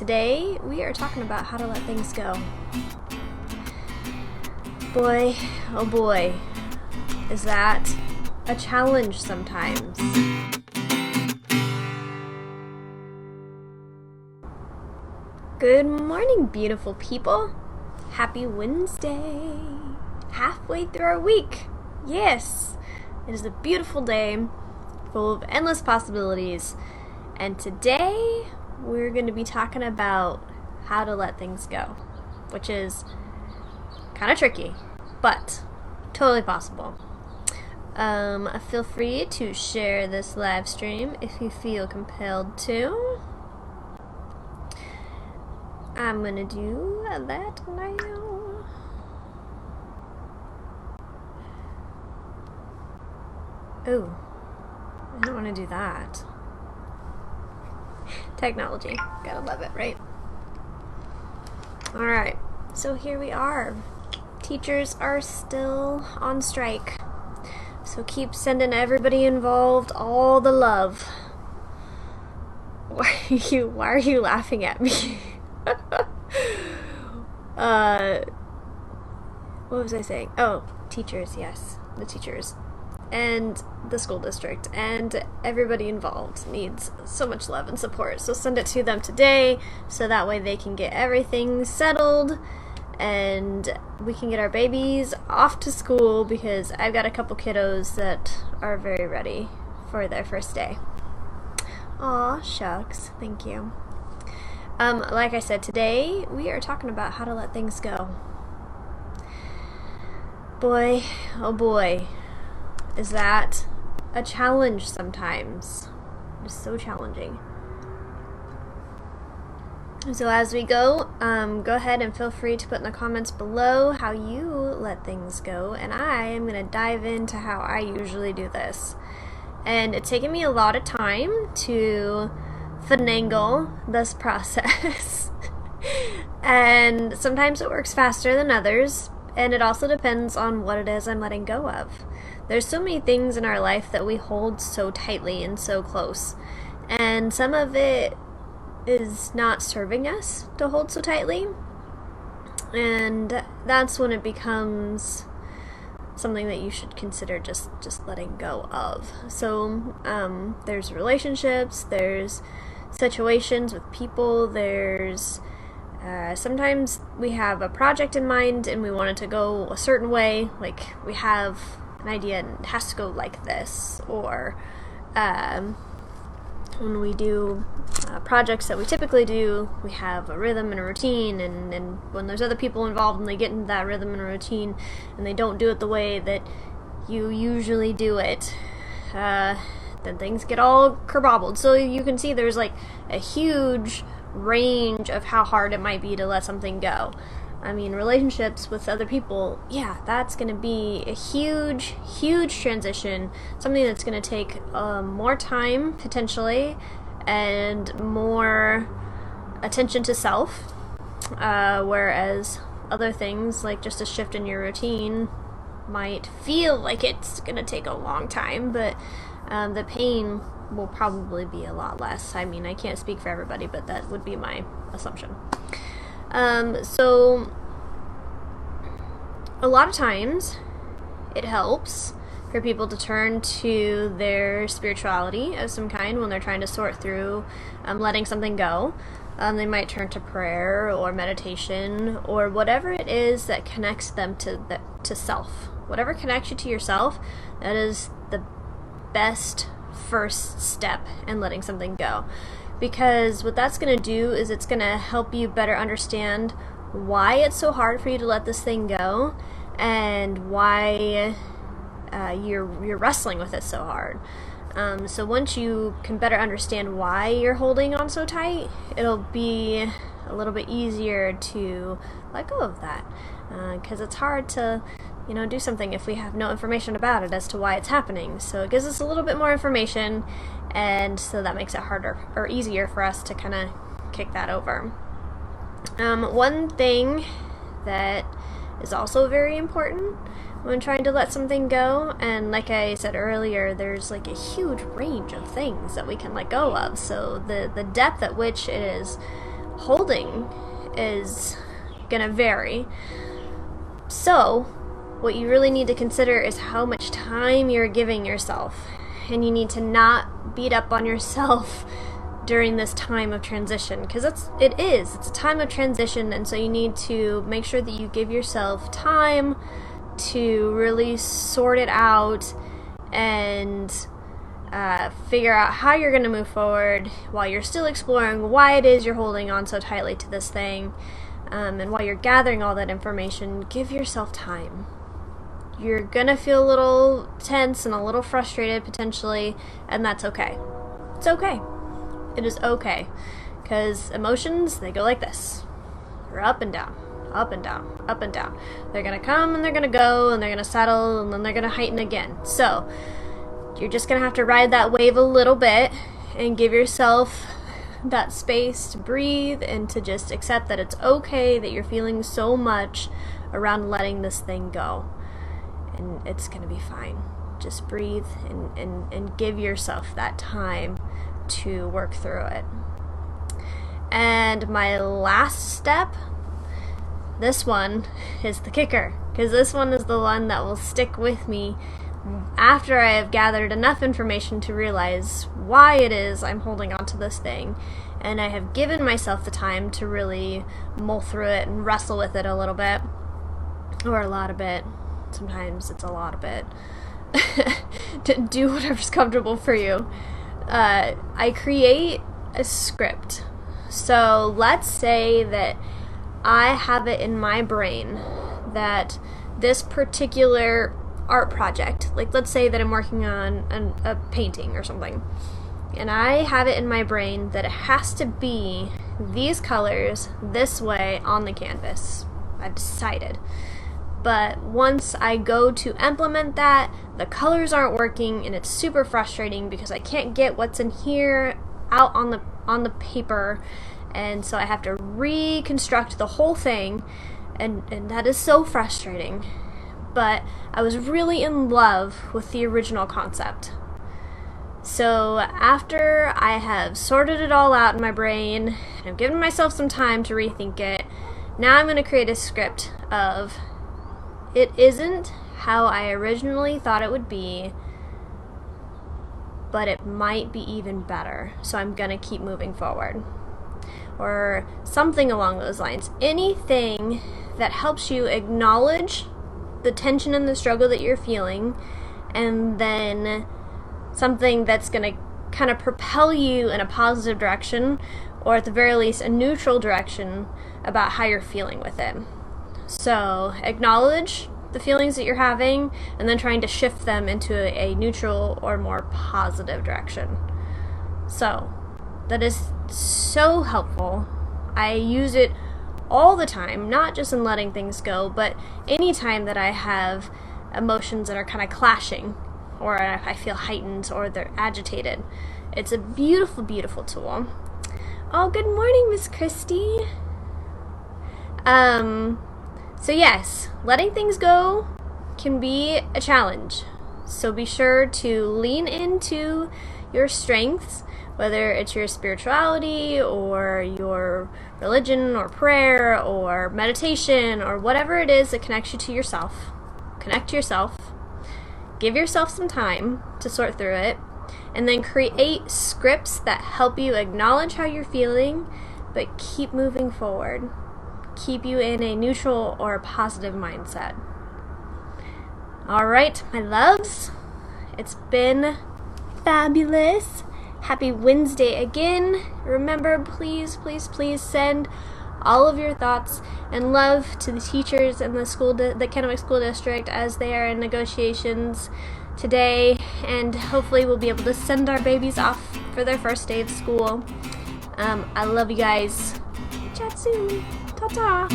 Today, we are talking about how to let things go. Boy, oh boy, is that a challenge sometimes. Good morning, beautiful people. Happy Wednesday. Halfway through our week. Yes, it is a beautiful day full of endless possibilities. And today, we're going to be talking about how to let things go, which is kind of tricky, but totally possible. Feel free to share this live stream if you feel compelled to. I'm going to do that now. Oh, I don't want to do that. Technology. Gotta love it, right? Alright, so here we are. Teachers are still on strike. So keep sending everybody involved all the love. Why are you laughing at me? What was I saying? Oh, teachers, yes. The teachers. And the school district and everybody involved needs so much love and support. So send it to them today so that way they can get everything settled and we can get our babies off to school, because I've got a couple kiddos that are very ready for their first day. Aw, shucks. Thank you. Like I said, today we are talking about how to let things go. Boy, oh boy, is that a challenge sometimes. It's so challenging. So as we go ahead and feel free to put in the comments below how you let things go, and I am going to dive into how I usually do this. And it's taken me a lot of time to finagle this process. And sometimes it works faster than others, and it also depends on what it is I'm letting go of. There's so many things in our life that we hold so tightly and so close, and some of it is not serving us to hold so tightly, and that's when it becomes something that you should consider just letting go of. So there's relationships, there's situations with people, there's sometimes we have a project in mind and we want it to go a certain way, like we have an idea and it has to go like this, or when we do projects that we typically do, we have a rhythm and a routine, and when there's other people involved and they get into that rhythm and routine and they don't do it the way that you usually do it, then things get all kerbobbled. So you can see there's like a huge range of how hard it might be to let something go. I mean, relationships with other people, yeah, that's going to be a huge, huge transition, something that's going to take more time, potentially, and more attention to self, whereas other things, like just a shift in your routine, might feel like it's going to take a long time, but the pain will probably be a lot less. I mean, I can't speak for everybody, but that would be my assumption. So a lot of times it helps for people to turn to their spirituality of some kind when they're trying to sort through letting something go. They might turn to prayer or meditation or whatever it is that connects them to self. Whatever connects you to yourself, that is the best first step in letting something go. Because what that's going to do is it's going to help you better understand why it's so hard for you to let this thing go, and why you're wrestling with it so hard. So once you can better understand why you're holding on so tight, it'll be a little bit easier to let go of that. Because it's hard to do something if we have no information about it as to why it's happening. So it gives us a little bit more information, and so that makes it harder or easier for us to kind of kick that over. One thing that is also very important when trying to let something go, and like I said earlier, there's like a huge range of things that we can let go of. So the depth at which it is holding is gonna vary. So what you really need to consider is how much time you're giving yourself, and you need to not beat up on yourself during this time of transition, because it's a time of transition, and so you need to make sure that you give yourself time to really sort it out and figure out how you're going to move forward while you're still exploring why it is you're holding on so tightly to this thing, and while you're gathering all that information. Give yourself time. You're gonna feel a little tense and a little frustrated potentially, and that's okay. It's okay. It is okay, because emotions, they go like this. They're up and down, up and down, up and down. They're gonna come and they're gonna go, and they're gonna settle, and then they're gonna heighten again. So you're just gonna have to ride that wave a little bit and give yourself that space to breathe and to just accept that it's okay that you're feeling so much around letting this thing go, and it's gonna be fine. Just breathe and give yourself that time to work through it. And my last step, this one is the kicker, because this one is the one that will stick with me after I have gathered enough information to realize why it is I'm holding on to this thing, and I have given myself the time to really mull through it and wrestle with it a little bit, or a lot of it. Sometimes it's a lot of it. To do whatever's comfortable for you. I create a script. So let's say that I have it in my brain that this particular art project, like let's say that I'm working on a painting or something, and I have it in my brain that it has to be these colors this way on the canvas. I've decided. But once I go to implement that, the colors aren't working, and it's super frustrating because I can't get what's in here out on the paper, and so I have to reconstruct the whole thing, and that is so frustrating. But I was really in love with the original concept. So after I have sorted it all out in my brain, and I've given myself some time to rethink it, now I'm going to create a script of, it isn't how I originally thought it would be, but it might be even better, so I'm gonna keep moving forward. Or something along those lines. Anything that helps you acknowledge the tension and the struggle that you're feeling, and then something that's gonna kind of propel you in a positive direction, or at the very least a neutral direction about how you're feeling with it. So acknowledge the feelings that you're having, and then trying to shift them into a neutral or more positive direction. So that is so helpful. I use it all the time, not just in letting things go, but anytime that I have emotions that are kind of clashing, or I feel heightened, or they're agitated. It's a beautiful, beautiful tool. Oh, good morning, Miss Christy. So yes, letting things go can be a challenge. So be sure to lean into your strengths, whether it's your spirituality or your religion or prayer or meditation or whatever it is that connects you to yourself. Connect to yourself. Give yourself some time to sort through it, and then create scripts that help you acknowledge how you're feeling, but keep moving forward. Keep you in a neutral or a positive mindset. Alright, my loves, it's been fabulous. Happy Wednesday again. Remember, please, please, please send all of your thoughts and love to the teachers in the Kennewick School District as they are in negotiations today, and hopefully we'll be able to send our babies off for their first day of school. I love you guys. Chat soon. Ta-ta.